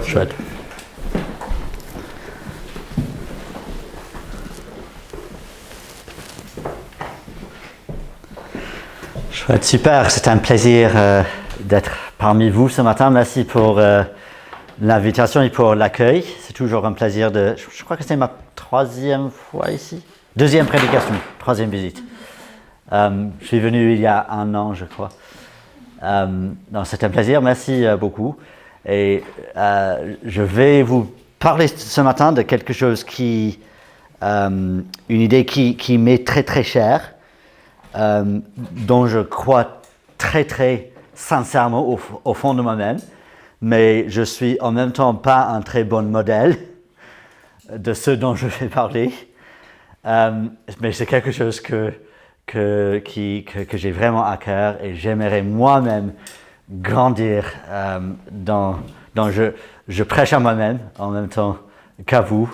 Chouette. Chouette, super. C'est un plaisir d'être parmi vous ce matin. Merci pour l'invitation et pour l'accueil. C'est toujours un plaisir de... Je crois que c'est ma troisième fois ici. Deuxième prédication, troisième visite. Je suis venu il y a 1 an, je crois. C'est un plaisir, merci beaucoup. Et je vais vous parler ce matin de quelque chose qui... une idée qui m'est très très chère, dont je crois très très sincèrement au fond de moi-même, mais je suis en même temps pas un très bon modèle de ce dont je vais parler. Mais c'est quelque chose que j'ai vraiment à cœur et j'aimerais moi-même grandir dans je prêche à moi-même en même temps qu'à vous.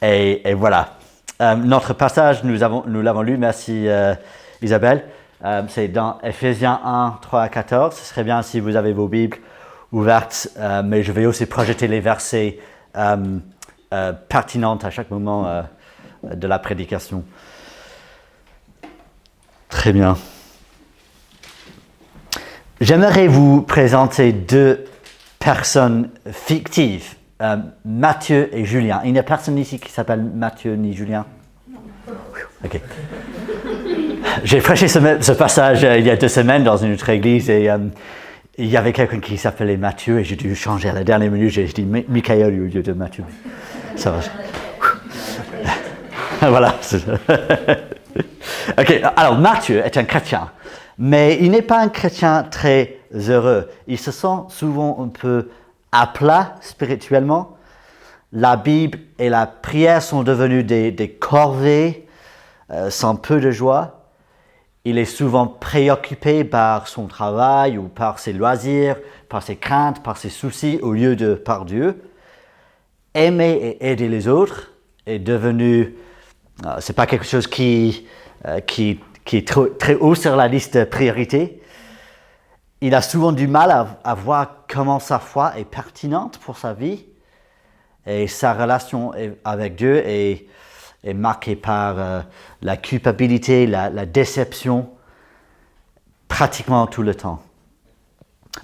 Et voilà. Notre passage, nous l'avons lu, merci Isabelle. C'est dans Ephésiens 1, 3 à 14. Ce serait bien si vous avez vos Bibles ouvertes, mais je vais aussi projeter les versets pertinents à chaque moment de la prédication. Très bien. J'aimerais vous présenter 2 personnes fictives, Matthieu et Julien. Il n'y a personne ici qui s'appelle Matthieu ni Julien? Ok. J'ai prêché ce passage il y a 2 semaines dans une autre église et il y avait quelqu'un qui s'appelait Matthieu et j'ai dû changer à la dernière minute. J'ai dit Michael au lieu de Matthieu. Ça va. Voilà. Ok, alors Matthieu est un chrétien, mais il n'est pas un chrétien très heureux. Il se sent souvent un peu à plat spirituellement. La Bible et la prière sont devenus des corvées sans peu de joie. Il est souvent préoccupé par son travail ou par ses loisirs, par ses craintes, par ses soucis au lieu de par Dieu. Aimer et aider les autres est devenu... c'est pas quelque chose qui est très haut sur la liste de priorités. Il a souvent du mal à voir comment sa foi est pertinente pour sa vie et sa relation avec Dieu est marquée par la culpabilité, la déception, pratiquement tout le temps.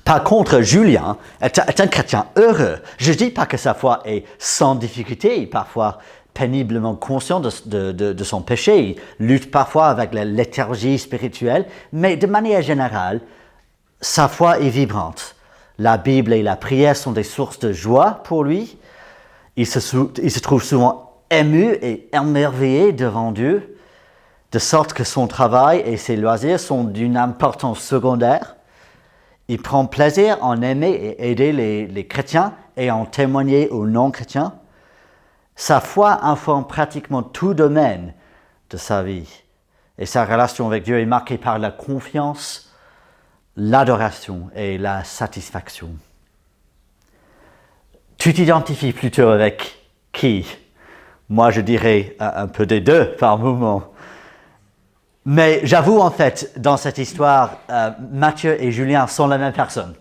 Par contre, Julien est un chrétien heureux. Je ne dis pas que sa foi est sans difficulté, il est parfois péniblement conscient de son péché, il lutte parfois avec la léthargie spirituelle, mais de manière générale, sa foi est vibrante. La Bible et la prière sont des sources de joie pour lui. Il se trouve souvent ému et émerveillé devant Dieu, de sorte que son travail et ses loisirs sont d'une importance secondaire. Il prend plaisir en aimer et aider les chrétiens et en témoigner aux non-chrétiens. Sa foi informe pratiquement tout domaine de sa vie. Et sa relation avec Dieu est marquée par la confiance, l'adoration et la satisfaction. Tu t'identifies plutôt avec qui? Moi, je dirais un peu des deux par moment. Mais j'avoue, en fait, dans cette histoire, Matthieu et Julien sont la même personne.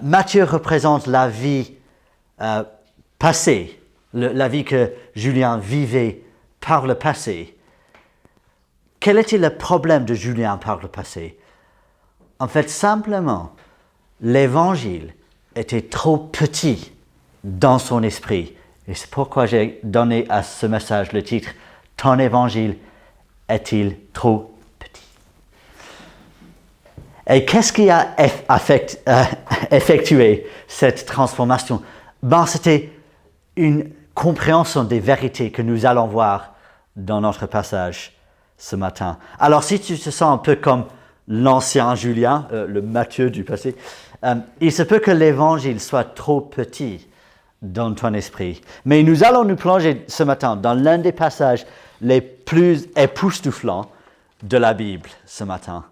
Matthieu représente la vie passée, la vie que Julien vivait par le passé. Quel était le problème de Julien par le passé? En fait, simplement, l'évangile était trop petit dans son esprit. Et c'est pourquoi j'ai donné à ce message le titre « Ton évangile est-il trop petit ?» Et qu'est-ce qui a effectué cette transformation? C'était une compréhension des vérités que nous allons voir dans notre passage ce matin. Alors si tu te sens un peu comme l'ancien Julien, le Matthieu du passé, il se peut que l'évangile soit trop petit dans ton esprit. Mais nous allons nous plonger ce matin dans l'un des passages les plus époustouflants de la Bible ce matin.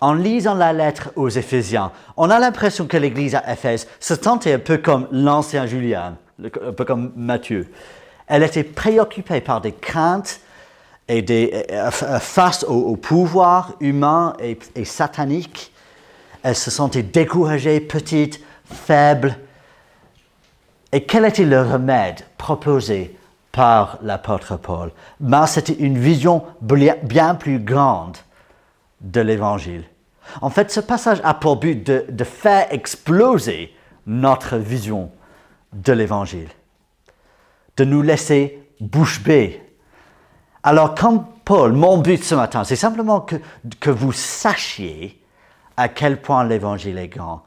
En lisant la lettre aux Éphésiens, on a l'impression que l'église à Éphèse se sentait un peu comme l'ancien Julien, un peu comme Matthieu. Elle était préoccupée par des craintes et face au pouvoir humain et satanique. Elle se sentait découragée, petite, faible. Et quel était le remède proposé par l'apôtre Paul? C'était une vision bien plus grande de l'Évangile. En fait, ce passage a pour but de faire exploser notre vision de l'Évangile, de nous laisser bouche bée. Alors, comme Paul, mon but ce matin, c'est simplement que vous sachiez à quel point l'Évangile est grand.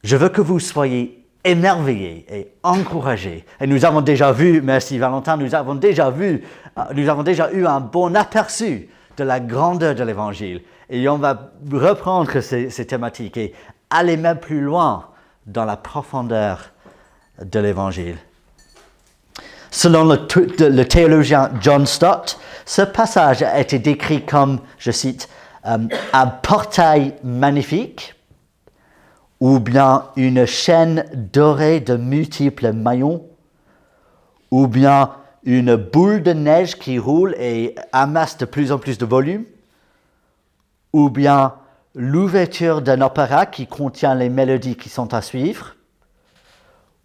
Je veux que vous soyez émerveillés et encouragés. Et nous avons déjà vu, merci Valentin, nous avons déjà eu un bon aperçu de la grandeur de l'Évangile. Et on va reprendre ces thématiques et aller même plus loin dans la profondeur de l'Évangile. Selon le théologien John Stott, ce passage a été décrit comme, je cite, un portail magnifique, ou bien une chaîne dorée de multiples maillons, ou bien une boule de neige qui roule et amasse de plus en plus de volume, ou bien l'ouverture d'un opéra qui contient les mélodies qui sont à suivre,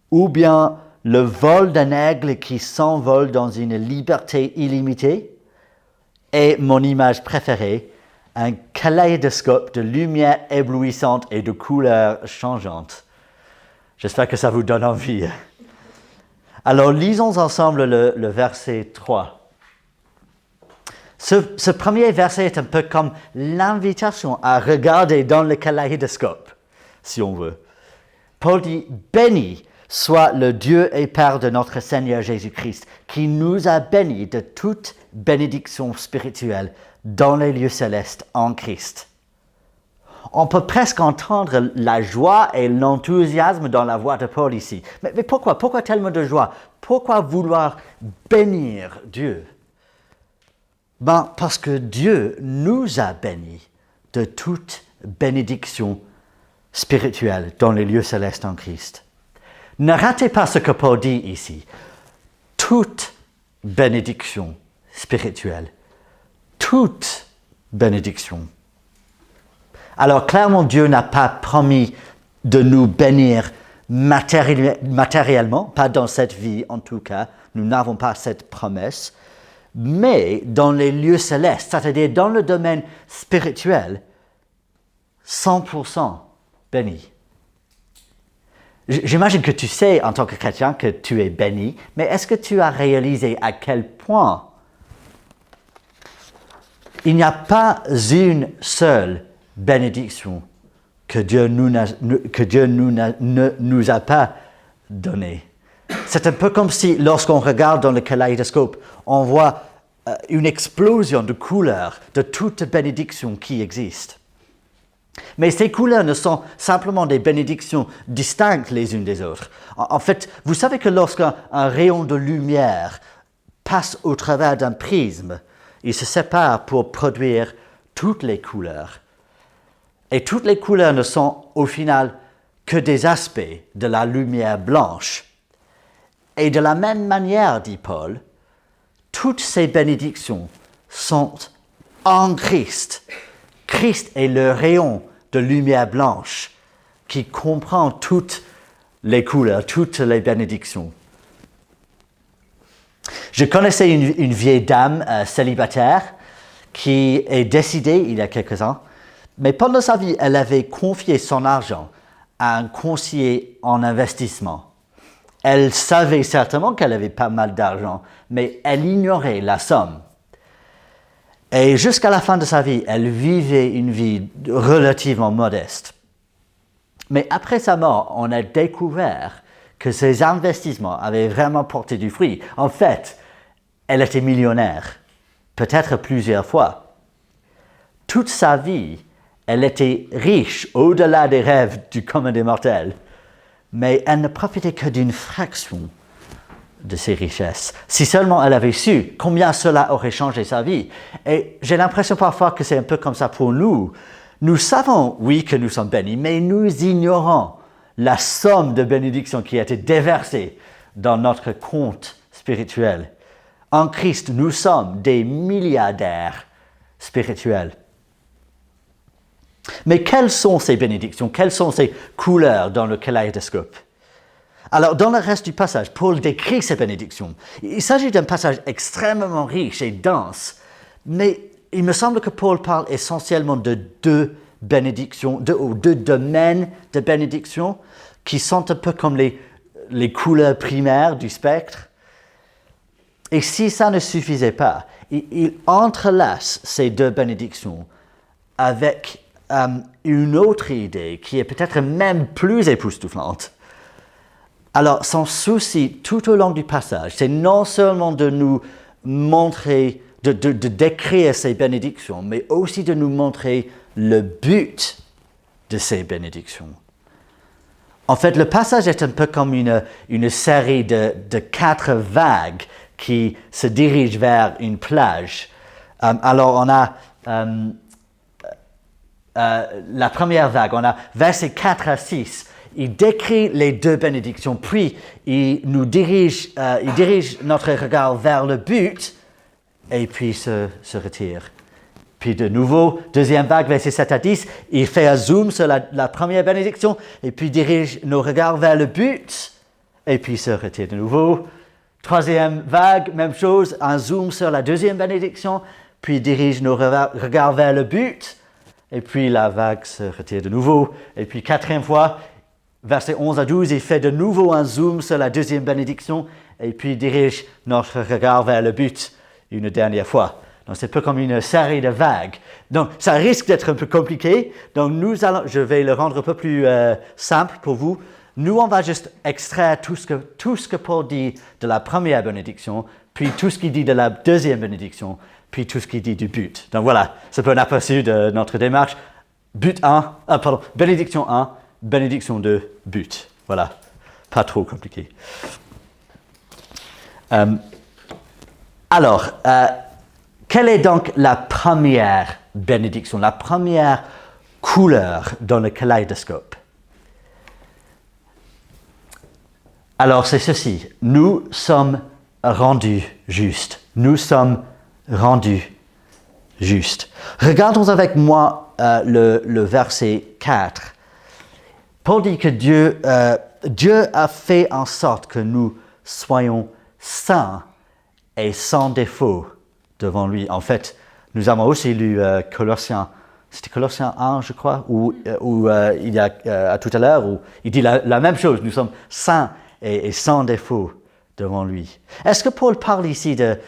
ou bien le vol d'un aigle qui s'envole dans une liberté illimitée, et mon image préférée, un kaléidoscope de lumière éblouissante et de couleurs changeantes. J'espère que ça vous donne envie. Alors, lisons ensemble le verset 3. Ce premier verset est un peu comme l'invitation à regarder dans le kaléidoscope, si on veut. Paul dit « Béni soit le Dieu et Père de notre Seigneur Jésus-Christ, qui nous a bénis de toute bénédiction spirituelle dans les lieux célestes en Christ. » On peut presque entendre la joie et l'enthousiasme dans la voix de Paul ici. Mais pourquoi? Pourquoi tellement de joie? Pourquoi vouloir bénir Dieu? Parce que Dieu nous a bénis de toute bénédiction spirituelle dans les lieux célestes en Christ. Ne ratez pas ce que Paul dit ici. Toute bénédiction spirituelle. Toute bénédiction. Alors clairement, Dieu n'a pas promis de nous bénir matériellement, pas dans cette vie en tout cas, nous n'avons pas cette promesse, mais dans les lieux célestes, c'est-à-dire dans le domaine spirituel, 100% béni. J'imagine que tu sais en tant que chrétien que tu es béni, mais est-ce que tu as réalisé à quel point il n'y a pas une seule bénédiction que Dieu ne nous a pas donnée? C'est un peu comme si, lorsqu'on regarde dans le kaléidoscope, on voit une explosion de couleurs, de toutes bénédictions qui existent. Mais ces couleurs ne sont simplement des bénédictions distinctes les unes des autres. En fait, vous savez que lorsqu'un rayon de lumière passe au travers d'un prisme, il se sépare pour produire toutes les couleurs. Et toutes les couleurs ne sont au final que des aspects de la lumière blanche. Et de la même manière, dit Paul, toutes ces bénédictions sont en Christ. Christ est le rayon de lumière blanche qui comprend toutes les couleurs, toutes les bénédictions. Je connaissais une vieille dame célibataire qui est décédée il y a quelques ans, mais pendant sa vie, elle avait confié son argent à un conseiller en investissement. Elle savait certainement qu'elle avait pas mal d'argent, mais elle ignorait la somme. Et jusqu'à la fin de sa vie, elle vivait une vie relativement modeste. Mais après sa mort, on a découvert que ses investissements avaient vraiment porté du fruit. En fait, elle était millionnaire, peut-être plusieurs fois. Toute sa vie, elle était riche au-delà des rêves du commun des mortels. Mais elle ne profitait que d'une fraction de ses richesses. Si seulement elle avait su combien cela aurait changé sa vie. Et j'ai l'impression parfois que c'est un peu comme ça pour nous. Nous savons, oui, que nous sommes bénis, mais nous ignorons la somme de bénédictions qui a été déversée dans notre compte spirituel. En Christ, nous sommes des milliardaires spirituels. Mais quelles sont ces bénédictions? Quelles sont ces couleurs dans le kaléidoscope? Alors, dans le reste du passage, Paul décrit ces bénédictions. Il s'agit d'un passage extrêmement riche et dense, mais il me semble que Paul parle essentiellement de deux bénédictions, deux domaines de bénédiction qui sont un peu comme les couleurs primaires du spectre. Et si ça ne suffisait pas, il entrelace ces deux bénédictions avec une autre idée qui est peut-être même plus époustouflante. Alors, son souci tout au long du passage, c'est non seulement de nous montrer, de décrire ces bénédictions, mais aussi de nous montrer le but de ces bénédictions. En fait, le passage est un peu comme une série de 4 vagues qui se dirigent vers une plage. Alors, on a la première vague, on a versets 4 à 6. Il décrit les deux bénédictions, puis il dirige notre regard vers le but, et puis se retire. Puis de nouveau, deuxième vague, versets 7 à 10, il fait un zoom sur la première bénédiction, et puis dirige nos regards vers le but, et puis se retire de nouveau. Troisième vague, même chose, un zoom sur la deuxième bénédiction, puis dirige nos regards vers le but, et puis la vague se retire de nouveau. Et puis quatrième fois, versets 11 à 12, il fait de nouveau un zoom sur la deuxième bénédiction et puis dirige notre regard vers le but une dernière fois. Donc c'est un peu comme une série de vagues. Donc ça risque d'être un peu compliqué. Donc je vais le rendre un peu plus simple pour vous. Nous, on va juste extraire tout ce que Paul dit de la première bénédiction, puis tout ce qu'il dit de la deuxième bénédiction, puis tout ce qu'il dit du but. Donc voilà, c'est un peu un aperçu de notre démarche. Bénédiction 1. Bénédiction 2, but. Voilà, pas trop compliqué. Alors, quelle est donc la première bénédiction, la première couleur dans le kaléidoscope? Alors, c'est ceci. Nous sommes rendus justes. Nous sommes rendus justes. Regardons avec moi le verset 4. Paul dit que Dieu a fait en sorte que nous soyons saints et sans défaut devant lui. En fait, nous avons aussi lu Colossiens 1, je crois, où il y a tout à l'heure, où il dit la même chose. Nous sommes saints et sans défaut devant lui. Est-ce que Paul parle ici de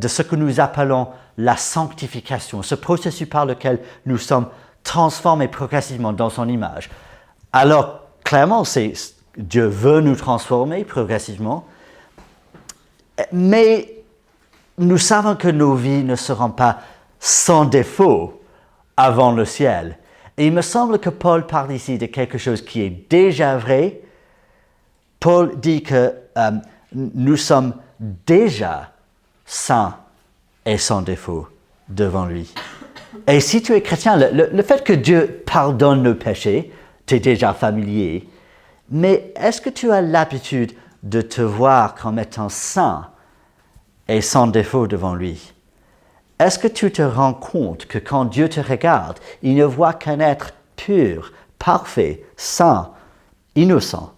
ce que nous appelons la sanctification, ce processus par lequel nous sommes transformés progressivement dans son image? Alors, clairement, Dieu veut nous transformer progressivement, mais nous savons que nos vies ne seront pas sans défaut avant le ciel. Et il me semble que Paul parle ici de quelque chose qui est déjà vrai. Paul dit que nous sommes déjà saints et sans défaut devant lui. Et si tu es chrétien, le fait que Dieu pardonne nos péchés, tu es déjà familier, mais est-ce que tu as l'habitude de te voir comme étant saint et sans défaut devant lui? Est-ce que tu te rends compte que quand Dieu te regarde, il ne voit qu'un être pur, parfait, saint, innocent?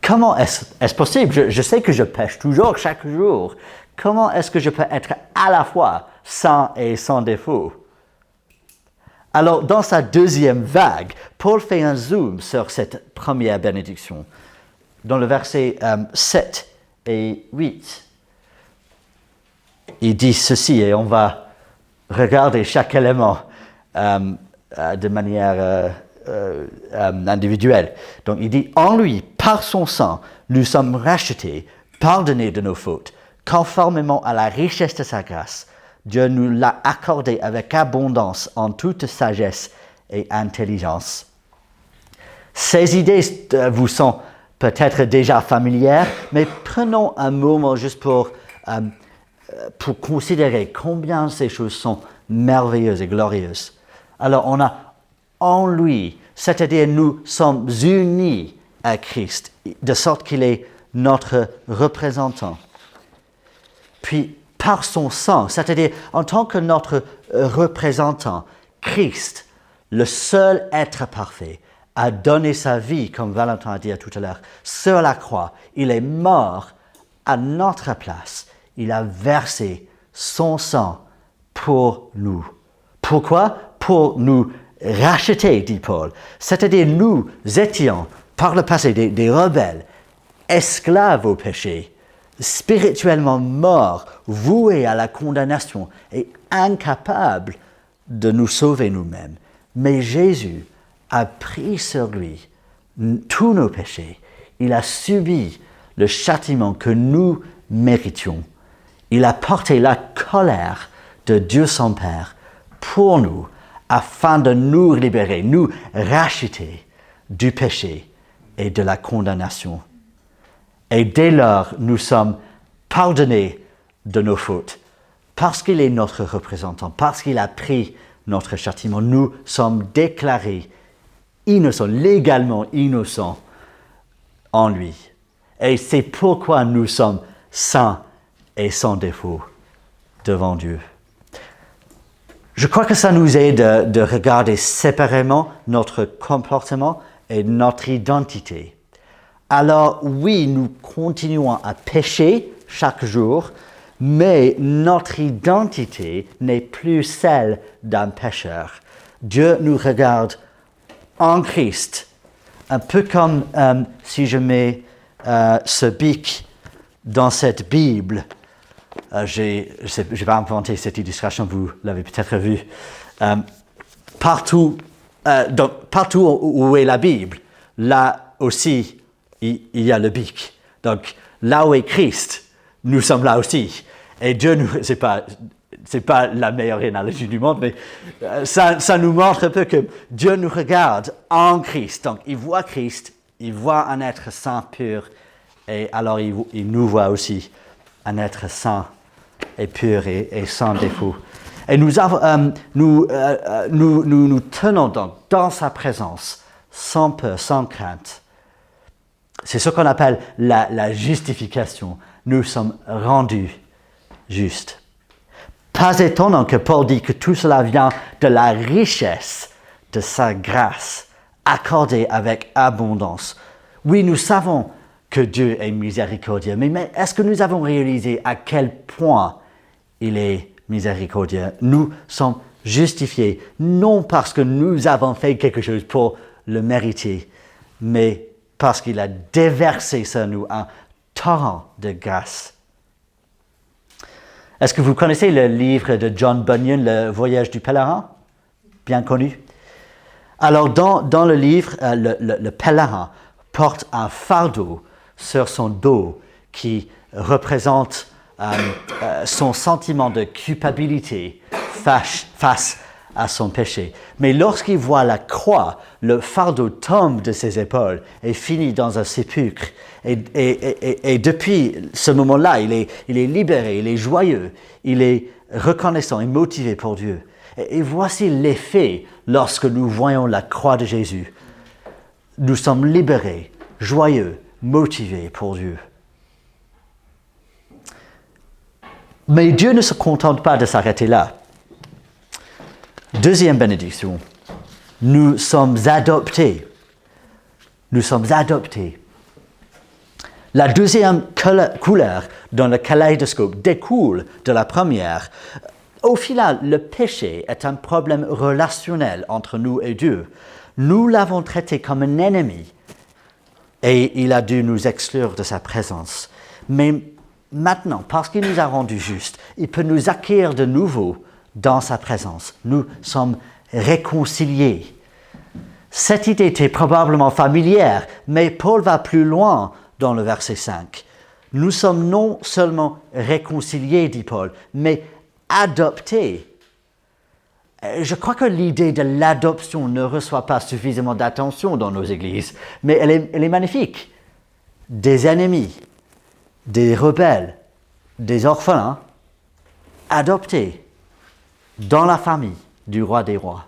Comment est-ce possible? Je sais que je pêche toujours, chaque jour. Comment est-ce que je peux être à la fois saint et sans défaut? Alors, dans sa deuxième vague, Paul fait un zoom sur cette première bénédiction, dans le verset 7 et 8. Il dit ceci, et on va regarder chaque élément de manière individuelle. Donc, il dit, en lui, par son sang, nous sommes rachetés, pardonnés de nos fautes, conformément à la richesse de sa grâce. Dieu nous l'a accordé avec abondance en toute sagesse et intelligence. Ces idées vous sont peut-être déjà familières, mais prenons un moment juste pour considérer combien ces choses sont merveilleuses et glorieuses. Alors, on a en lui, c'est-à-dire nous sommes unis à Christ, de sorte qu'il est notre représentant. Puis, par son sang, c'est-à-dire en tant que notre représentant, Christ, le seul être parfait, a donné sa vie, comme Valentin a dit tout à l'heure, sur la croix. Il est mort à notre place. Il a versé son sang pour nous. Pourquoi? Pour nous racheter, dit Paul. C'est-à-dire nous étions par le passé des rebelles, esclaves au péché, spirituellement morts, voués à la condamnation et incapables de nous sauver nous-mêmes. Mais Jésus a pris sur lui tous nos péchés. Il a subi le châtiment que nous méritions. Il a porté la colère de Dieu son Père pour nous, afin de nous libérer, nous racheter du péché et de la condamnation. Et dès lors, nous sommes pardonnés de nos fautes. Parce qu'il est notre représentant, parce qu'il a pris notre châtiment, nous sommes déclarés innocents, légalement innocents en lui. Et c'est pourquoi nous sommes saints et sans défaut devant Dieu. Je crois que ça nous aide de regarder séparément notre comportement et notre identité. Alors oui, nous continuons à pécher chaque jour, mais notre identité n'est plus celle d'un pécheur. Dieu nous regarde en Christ, un peu comme si je mets ce bic dans cette Bible. Je vais inventer cette illustration, vous l'avez peut-être vue. Partout où est la Bible, là aussi, il y a le bic. Donc, là où est Christ, nous sommes là aussi. Et Dieu, c'est pas la meilleure analogie du monde, mais ça nous montre un peu que Dieu nous regarde en Christ. Donc, il voit Christ, il voit un être saint, pur, et alors il nous voit aussi un être saint et pur et sans défaut. Et nous tenons donc dans sa présence, sans peur, sans crainte. C'est ce qu'on appelle la justification. Nous sommes rendus justes. Pas étonnant que Paul dit que tout cela vient de la richesse de sa grâce, accordée avec abondance. Oui, nous savons que Dieu est miséricordieux, mais est-ce que nous avons réalisé à quel point il est miséricordieux? Nous sommes justifiés, non parce que nous avons fait quelque chose pour le mériter, mais parce qu'il a déversé sur nous un torrent de grâce. Est-ce que vous connaissez le livre de John Bunyan, Le Voyage du pèlerin? Bien connu. Alors, dans le livre, le pèlerin porte un fardeau sur son dos qui représente son sentiment de culpabilité face à son péché. Mais lorsqu'il voit la croix, le fardeau tombe de ses épaules et finit dans un sépulcre. Et depuis ce moment-là, il est libéré, il est joyeux, il est reconnaissant et motivé pour Dieu. Et voici l'effet lorsque nous voyons la croix de Jésus. Nous sommes libérés, joyeux, motivés pour Dieu. Mais Dieu ne se contente pas de s'arrêter là. Deuxième bénédiction, nous sommes adoptés. Nous sommes adoptés. La deuxième couleur dans le kaléidoscope découle de la première. Au final, le péché est un problème relationnel entre nous et Dieu. Nous l'avons traité comme un ennemi et il a dû nous exclure de sa présence. Mais maintenant, parce qu'il nous a rendus justes, il peut nous accueillir de nouveau dans sa présence. Nous sommes réconciliés. Cette idée était probablement familière, mais Paul va plus loin dans le verset 5. Nous sommes non seulement réconciliés, dit Paul, mais adoptés. Je crois que l'idée de l'adoption ne reçoit pas suffisamment d'attention dans nos églises, mais elle est magnifique. Des ennemis, des rebelles, des orphelins, adoptés dans la famille du roi des rois,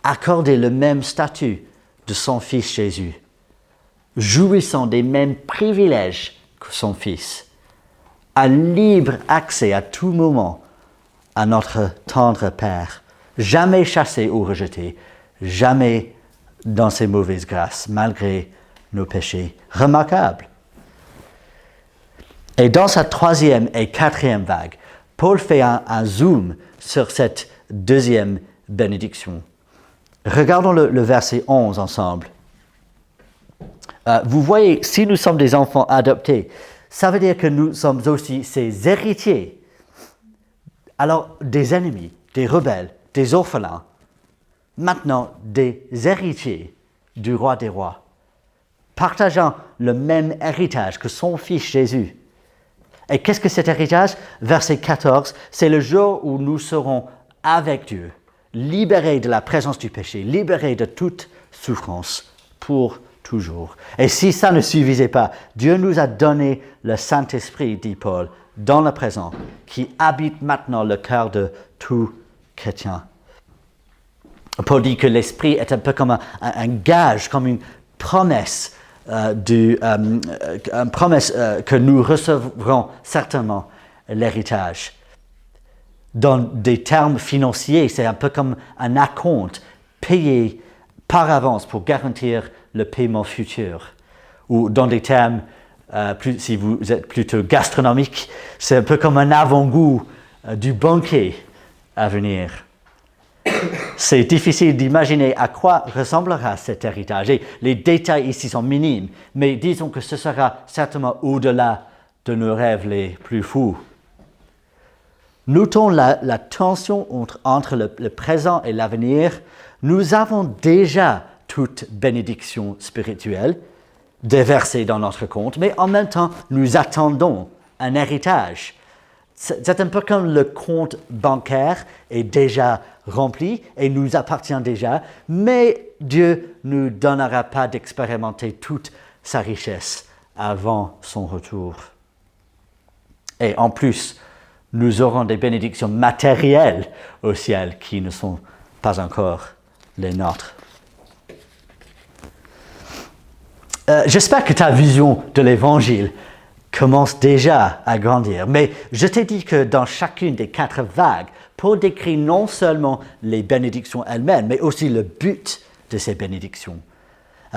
accordés le même statut de son fils Jésus, jouissant des mêmes privilèges que son fils, à libre accès à tout moment à notre tendre Père, jamais chassé ou rejeté, jamais dans ses mauvaises grâces, malgré nos péchés. Remarquable. Et dans sa troisième et quatrième vague, Paul fait un zoom sur cette deuxième bénédiction. Regardons le verset 11 ensemble. Vous voyez, si nous sommes des enfants adoptés, ça veut dire que nous sommes aussi ses héritiers. Alors, des ennemis, des rebelles, des orphelins, maintenant des héritiers du roi des rois, partageant le même héritage que son fils Jésus. Et qu'est-ce que cet héritage? Verset 14, c'est le jour où nous serons avec Dieu, libérés de la présence du péché, libérés de toute souffrance pour toujours. Et si ça ne suffisait pas, Dieu nous a donné le Saint-Esprit, dit Paul, dans le présent, qui habite maintenant le cœur de tout chrétien. Paul dit que l'Esprit est un peu comme un gage, comme une promesse, que nous recevrons certainement l'héritage. Dans des termes financiers, c'est un peu comme un acompte payé par avance pour garantir le paiement futur. Ou dans des termes, si vous êtes plutôt gastronomique, c'est un peu comme un avant-goût du banquet à venir. C'est difficile d'imaginer à quoi ressemblera cet héritage. Et les détails ici sont minimes, mais disons que ce sera certainement au-delà de nos rêves les plus fous. Notons la tension entre le présent et l'avenir. Nous avons déjà toute bénédiction spirituelle déversée dans notre compte, mais en même temps, nous attendons un héritage. C'est un peu comme le compte bancaire est déjà rempli et nous appartient déjà, mais Dieu ne nous donnera pas d'expérimenter toute sa richesse avant son retour. Et en plus, nous aurons des bénédictions matérielles au ciel qui ne sont pas encore les nôtres. J'espère que ta vision de l'Évangile commence déjà à grandir. Mais je t'ai dit que dans chacune des 4 vagues, Paul décrit non seulement les bénédictions elles-mêmes, mais aussi le but de ces bénédictions.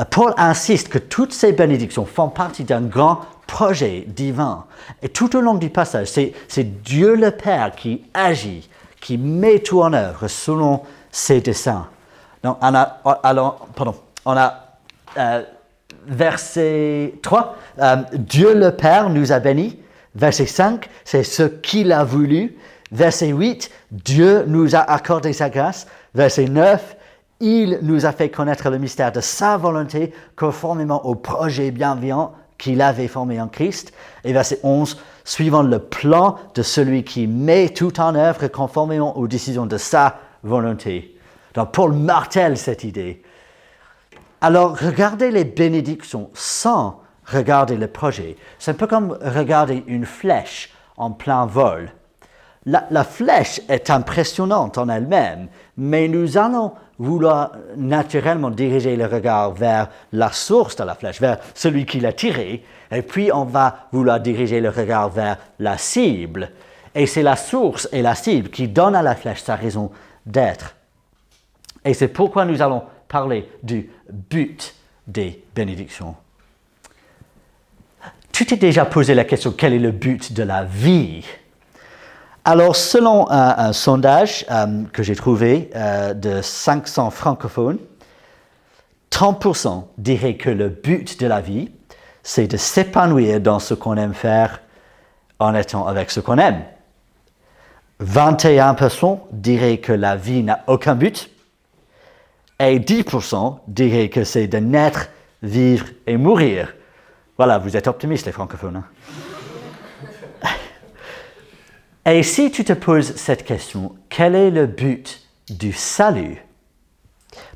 Paul insiste que toutes ces bénédictions font partie d'un grand projet divin. Et tout au long du passage, c'est Dieu le Père qui agit, qui met tout en œuvre selon ses desseins. Donc, on a verset 3, Dieu le Père nous a bénis. Verset 5, c'est ce qu'il a voulu. Verset 8, Dieu nous a accordé sa grâce. Verset 9, il nous a fait connaître le mystère de sa volonté conformément au projet bienveillant qu'il avait formé en Christ. Et verset 11, suivant le plan de celui qui met tout en œuvre conformément aux décisions de sa volonté. Donc Paul martèle cette idée. Alors, regarder les bénédictions sans regarder le projet, c'est un peu comme regarder une flèche en plein vol. La flèche est impressionnante en elle-même, mais nous allons vouloir naturellement diriger le regard vers la source de la flèche, vers celui qui l'a tirée, et puis on va vouloir diriger le regard vers la cible. Et c'est la source et la cible qui donnent à la flèche sa raison d'être. Et c'est pourquoi nous allons parler du but des bénédictions. Tu t'es déjà posé la question, quel est le but de la vie? Alors, selon un sondage que j'ai trouvé de 500 francophones, 30% diraient que le but de la vie, c'est de s'épanouir dans ce qu'on aime faire en étant avec ce qu'on aime. 21% diraient que la vie n'a aucun but. Et 10% diraient que c'est de naître, vivre et mourir. Voilà, vous êtes optimistes les francophones. Hein? Et si tu te poses cette question, quel est le but du salut?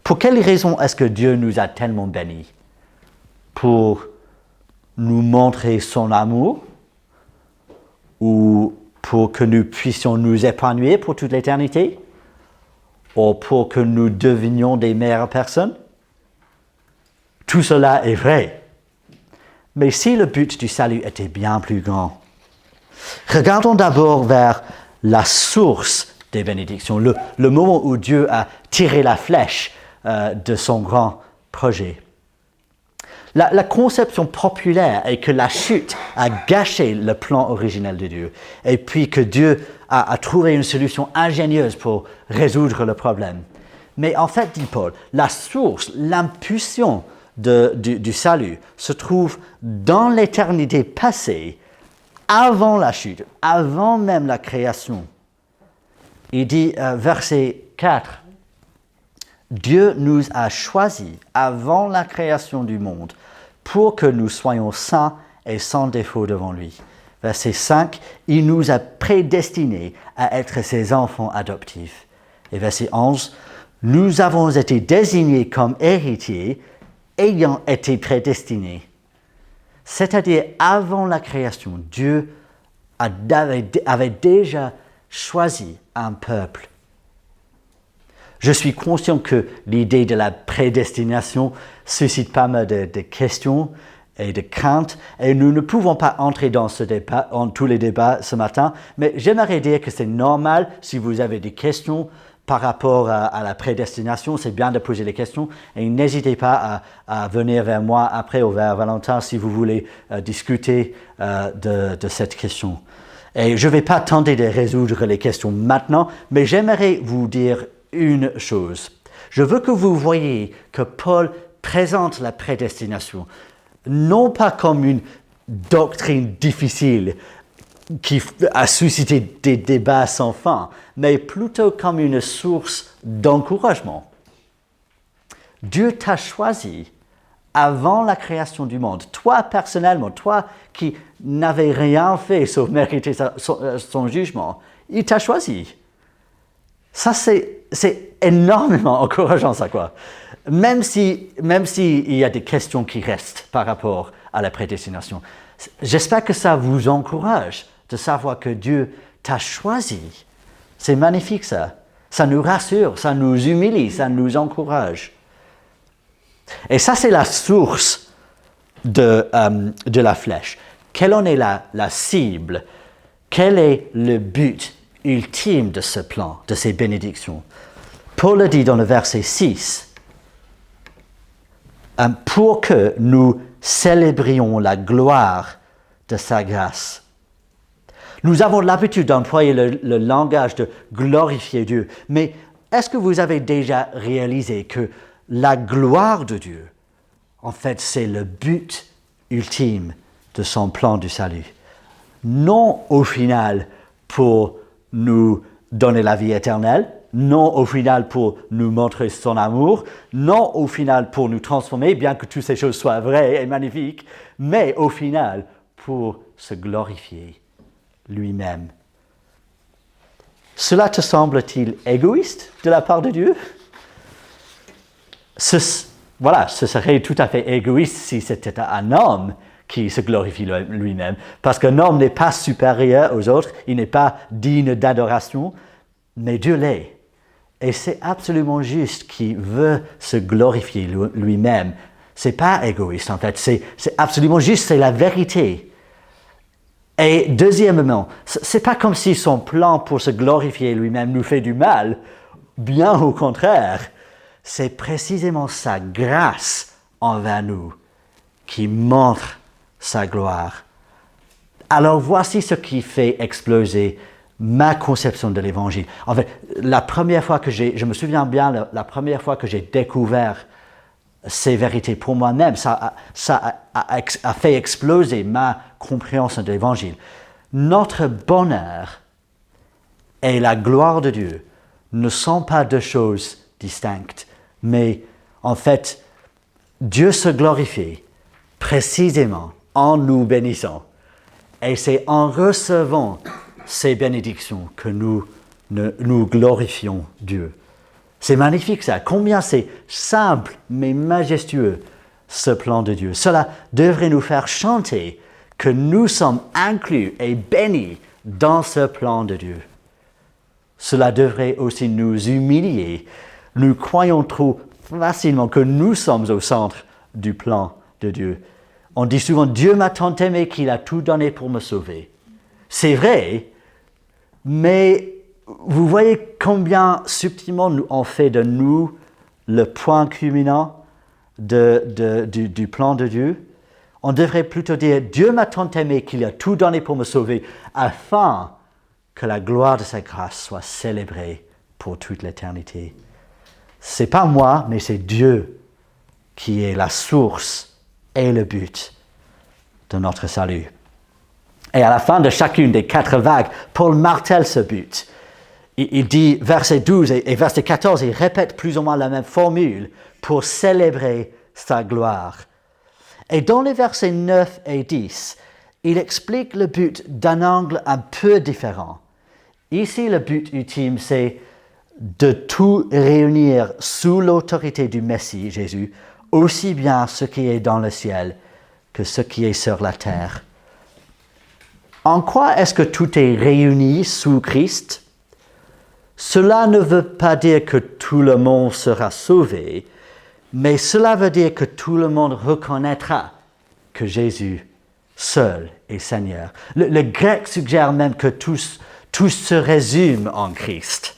Pour quelle raison est-ce que Dieu nous a tellement bénis? Pour nous montrer son amour? Ou pour que nous puissions nous épanouir pour toute l'éternité? Ou pour que nous devenions des meilleures personnes? Tout cela est vrai. Mais si le but du salut était bien plus grand, regardons d'abord vers la source des bénédictions, le moment où Dieu a tiré la flèche de son grand projet. La conception populaire est que la chute a gâché le plan originel de Dieu et puis que Dieu a trouvé une solution ingénieuse pour résoudre le problème. Mais en fait, dit Paul, la source, l'impulsion du salut se trouve dans l'éternité passée, avant la chute, avant même la création. Il dit, verset 4, « Dieu nous a choisis avant la création du monde pour que nous soyons saints et sans défaut devant lui. » Verset 5, « Il nous a prédestinés à être ses enfants adoptifs. » Et verset 11, « Nous avons été désignés comme héritiers, ayant été prédestinés. » C'est-à-dire, avant la création, Dieu avait déjà choisi un peuple. Je suis conscient que l'idée de la prédestination suscite pas mal de questions et de craintes, et nous ne pouvons pas entrer dans tous les débats ce matin, mais j'aimerais dire que c'est normal si vous avez des questions par rapport à la prédestination, c'est bien de poser les questions, et n'hésitez pas à venir vers moi après ou vers Valentin si vous voulez discuter de cette question. Et je ne vais pas tenter de résoudre les questions maintenant, mais j'aimerais vous dire une chose. Je veux que vous voyez que Paul présente la prédestination, non pas comme une doctrine difficile qui a suscité des débats sans fin, mais plutôt comme une source d'encouragement. Dieu t'a choisi avant la création du monde. Toi, personnellement, toi qui n'avais rien fait sauf mériter son jugement, il t'a choisi. Ça, c'est énormément encourageant, ça, quoi. Même si il y a des questions qui restent par rapport à la prédestination. J'espère que ça vous encourage de savoir que Dieu t'a choisi. C'est magnifique, ça. Ça nous rassure, ça nous humilie, ça nous encourage. Et ça, c'est la source de la flèche. Quelle en est la cible? Quel est le but ultime de ce plan, de ces bénédictions? Paul le dit dans le verset 6, pour que nous célébrions la gloire de sa grâce. Nous avons l'habitude d'employer le langage de glorifier Dieu, mais est-ce que vous avez déjà réalisé que la gloire de Dieu, en fait, c'est le but ultime de son plan du salut? Non au final pour nous donner la vie éternelle, non au final pour nous montrer son amour, non au final pour nous transformer, bien que toutes ces choses soient vraies et magnifiques, mais au final pour se glorifier lui-même. Cela te semble-t-il égoïste de la part de Dieu? Ce serait tout à fait égoïste si c'était un homme qui se glorifie lui-même, parce qu'un homme n'est pas supérieur aux autres, il n'est pas digne d'adoration, mais Dieu l'est. Et c'est absolument juste qu'il veut se glorifier lui-même. C'est pas égoïste en fait, c'est absolument juste, c'est la vérité. Et deuxièmement, c'est pas comme si son plan pour se glorifier lui-même nous fait du mal, bien au contraire. C'est précisément sa grâce envers nous qui montre sa gloire. Alors voici ce qui fait exploser ma conception de l'Évangile. En fait, je me souviens bien, la première fois que j'ai découvert ces vérités pour moi-même, ça a fait exploser ma compréhension de l'Évangile. Notre bonheur et la gloire de Dieu ne sont pas deux choses distinctes, mais en fait, Dieu se glorifie précisément en nous bénissant. Et c'est en recevant ces bénédictions que nous glorifions Dieu. C'est magnifique ça. Combien c'est simple mais majestueux ce plan de Dieu. Cela devrait nous faire chanter que nous sommes inclus et bénis dans ce plan de Dieu. Cela devrait aussi nous humilier. Nous croyons trop facilement que nous sommes au centre du plan de Dieu. On dit souvent, Dieu m'a tant aimé qu'il a tout donné pour me sauver. C'est vrai, mais vous voyez combien subtilement on fait de nous le point culminant du plan de Dieu. On devrait plutôt dire, Dieu m'a tant aimé qu'il a tout donné pour me sauver, afin que la gloire de sa grâce soit célébrée pour toute l'éternité. C'est pas moi, mais c'est Dieu qui est la source et le but de notre salut. Et à la fin de chacune des 4 vagues, Paul martèle ce but. Il dit, verset 12 et verset 14, il répète plus ou moins la même formule pour célébrer sa gloire. Et dans les versets 9 et 10, il explique le but d'un angle un peu différent. Ici, le but ultime, c'est de tout réunir sous l'autorité du Messie, Jésus, aussi bien ce qui est dans le ciel que ce qui est sur la terre. En quoi est-ce que tout est réuni sous Christ? Cela ne veut pas dire que tout le monde sera sauvé, mais cela veut dire que tout le monde reconnaîtra que Jésus seul est Seigneur. Le grec suggère même que tout se résume en Christ.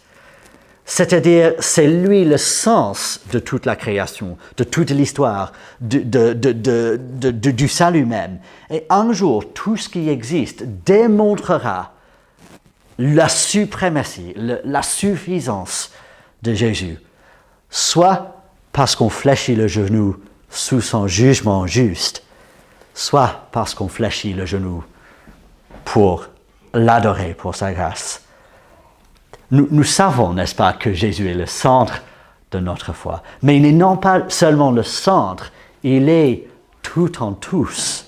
C'est-à-dire, c'est lui le sens de toute la création, de toute l'histoire, du salut même. Et un jour, tout ce qui existe démontrera la suprématie, la suffisance de Jésus. Soit parce qu'on fléchit le genou sous son jugement juste, soit parce qu'on fléchit le genou pour l'adorer pour sa grâce. Nous savons, n'est-ce pas, que Jésus est le centre de notre foi. Mais il n'est non pas seulement le centre, il est tout en tous.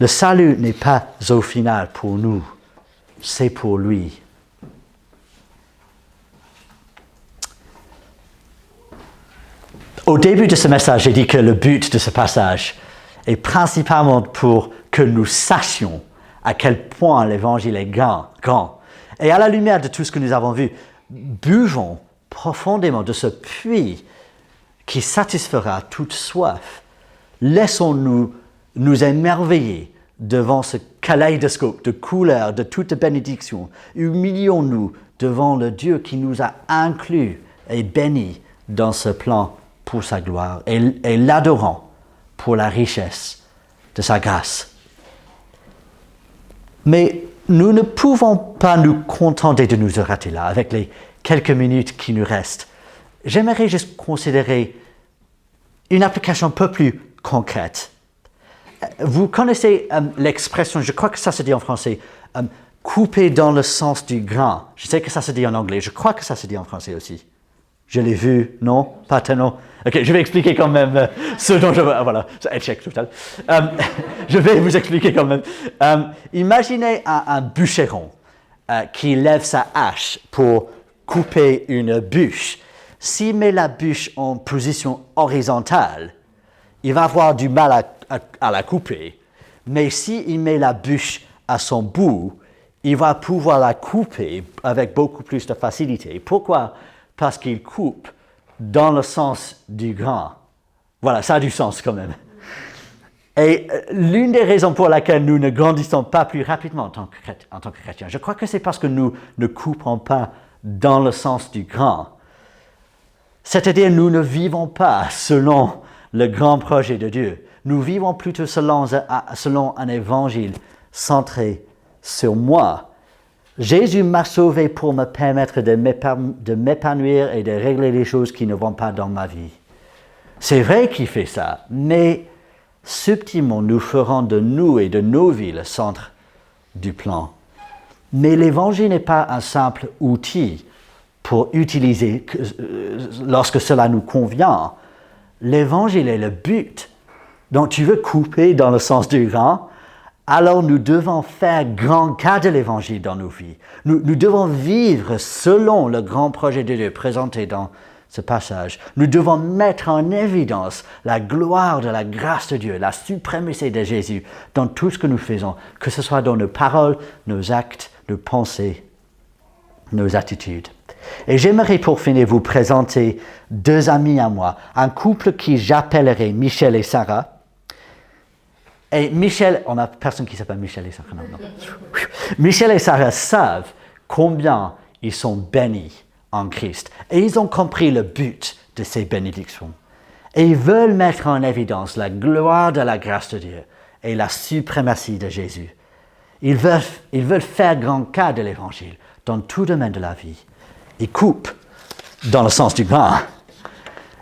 Le salut n'est pas au final pour nous, c'est pour lui. Au début de ce message, j'ai dit que le but de ce passage est principalement pour que nous sachions à quel point l'évangile est grand. Et à la lumière de tout ce que nous avons vu, buvons profondément de ce puits qui satisfera toute soif. Laissons-nous nous émerveiller devant ce kaléidoscope de couleurs, de toute bénédiction. Humilions-nous devant le Dieu qui nous a inclus et bénis dans ce plan pour sa gloire et l'adorons pour la richesse de sa grâce. Mais nous ne pouvons pas nous contenter de nous arrêter là avec les quelques minutes qui nous restent. J'aimerais juste considérer une application un peu plus concrète. Vous connaissez l'expression, je crois que ça se dit en français, couper dans le sens du grain. Je sais que ça se dit en anglais, je crois que ça se dit en français aussi. Je l'ai vu, non? Pas tellement. Ok, je vais expliquer quand même ce dont je veux. Voilà, échec total. Je vais vous expliquer quand même. Imaginez un bûcheron qui lève sa hache pour couper une bûche. S'il met la bûche en position horizontale, il va avoir du mal à la couper. Mais s'il met la bûche à son bout, il va pouvoir la couper avec beaucoup plus de facilité. Pourquoi? Parce qu'il coupe dans le sens du grain. Voilà, ça a du sens quand même. Et l'une des raisons pour laquelle nous ne grandissons pas plus rapidement en tant que chrétiens, je crois que c'est parce que nous ne coupons pas dans le sens du grain. C'est-à-dire, nous ne vivons pas selon le grand projet de Dieu. Nous vivons plutôt selon un évangile centré sur moi. Jésus m'a sauvé pour me permettre de m'épanouir et de régler les choses qui ne vont pas dans ma vie. C'est vrai qu'il fait ça, mais subtilement, nous ferons de nous et de nos vies le centre du plan. Mais l'évangile n'est pas un simple outil pour utiliser lorsque cela nous convient. L'évangile est le but. Donc tu veux couper dans le sens du grain, alors nous devons faire grand cas de l'évangile dans nos vies. Nous devons vivre selon le grand projet de Dieu présenté dans ce passage. Nous devons mettre en évidence la gloire de la grâce de Dieu, la suprématie de Jésus dans tout ce que nous faisons, que ce soit dans nos paroles, nos actes, nos pensées, nos attitudes. Et j'aimerais pour finir vous présenter 2 amis à moi, un couple qui j'appellerai Michel et Sarah. Et Michel, on n'a personne qui s'appelle Michel et Sarah, non. Michel et Sarah savent combien ils sont bénis en Christ. Et ils ont compris le but de ces bénédictions. Et ils veulent mettre en évidence la gloire de la grâce de Dieu et la suprématie de Jésus. Ils veulent faire grand cas de l'Évangile dans tout domaine de la vie. Ils coupent dans le sens du grain.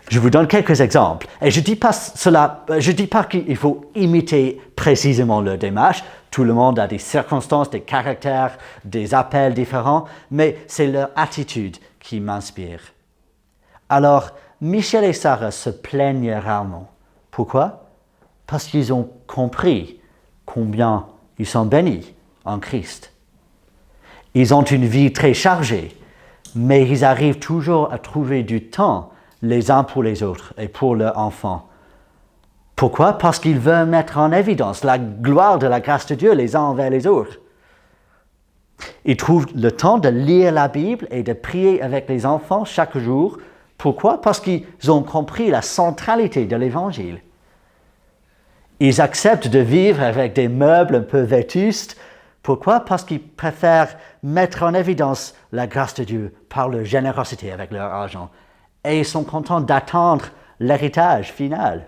Je vous donne quelques exemples. Et je ne dis pas qu'il faut imiter précisément leur démarche. Tout le monde a des circonstances, des caractères, des appels différents, mais c'est leur attitude qui m'inspire. Alors, Michel et Sarah se plaignent rarement. Pourquoi? Parce qu'ils ont compris combien ils sont bénis en Christ. Ils ont une vie très chargée, mais ils arrivent toujours à trouver du temps les uns pour les autres et pour leurs enfants. Pourquoi? Parce qu'ils veulent mettre en évidence la gloire de la grâce de Dieu les uns envers les autres. Ils trouvent le temps de lire la Bible et de prier avec les enfants chaque jour. Pourquoi? Parce qu'ils ont compris la centralité de l'Évangile. Ils acceptent de vivre avec des meubles un peu vétustes. Pourquoi? Parce qu'ils préfèrent mettre en évidence la grâce de Dieu par leur générosité avec leur argent. Et ils sont contents d'attendre l'héritage final.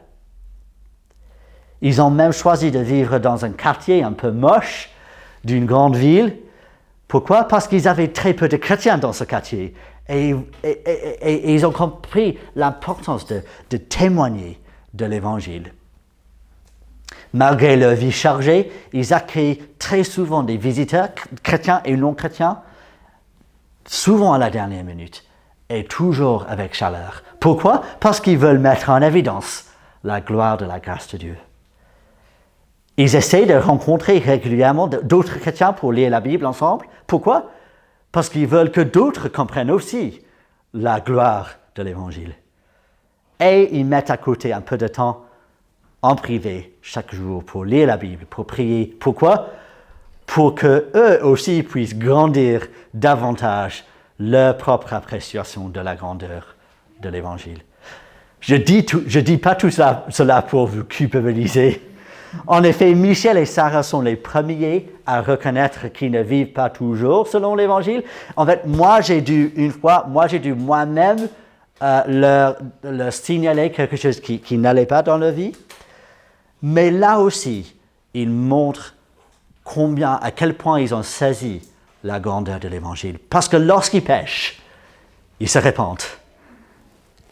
Ils ont même choisi de vivre dans un quartier un peu moche d'une grande ville. Pourquoi? Parce qu'ils avaient très peu de chrétiens dans ce quartier. Et ils ont compris l'importance de témoigner de l'Évangile. Malgré leur vie chargée, ils accueillent très souvent des visiteurs chrétiens et non chrétiens, souvent à la dernière minute, et toujours avec chaleur. Pourquoi? Parce qu'ils veulent mettre en évidence la gloire de la grâce de Dieu. Ils essaient de rencontrer régulièrement d'autres chrétiens pour lire la Bible ensemble. Pourquoi? Parce qu'ils veulent que d'autres comprennent aussi la gloire de l'Évangile. Et ils mettent à côté un peu de temps en privé chaque jour pour lire la Bible, pour prier. Pourquoi? Pour qu'eux aussi puissent grandir davantage leur propre appréciation de la grandeur de l'Évangile. Je dis pas tout cela pour vous culpabiliser. En effet, Michel et Sarah sont les premiers à reconnaître qu'ils ne vivent pas toujours selon l'Évangile. En fait, moi j'ai dû moi-même leur signaler quelque chose qui n'allait pas dans leur vie. Mais là aussi, ils montrent à quel point ils ont saisi la grandeur de l'Évangile. Parce que lorsqu'ils pêchent, ils se répandent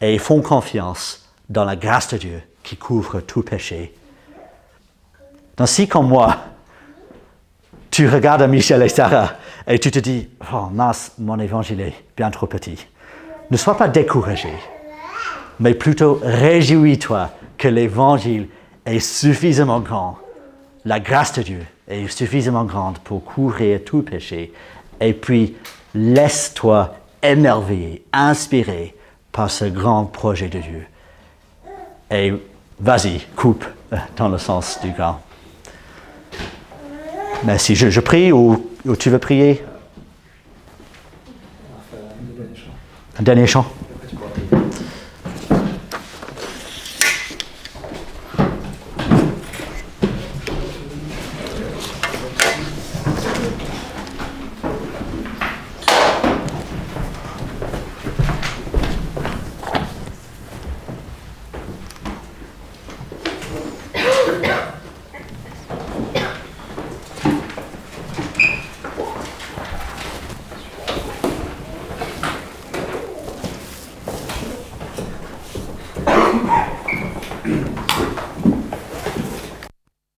et ils font confiance dans la grâce de Dieu qui couvre tout péché. Donc si comme moi, tu regardes Michel et Sarah et tu te dis « Oh mince, mon évangile est bien trop petit », ne sois pas découragé, mais plutôt réjouis-toi que l'évangile est suffisamment grand. La grâce de Dieu est suffisamment grande pour couvrir tout péché. Et puis, laisse-toi émerveiller, inspiré par ce grand projet de Dieu. Et vas-y, coupe dans le sens du grand. Merci. Je prie ou tu veux prier? Un dernier chant.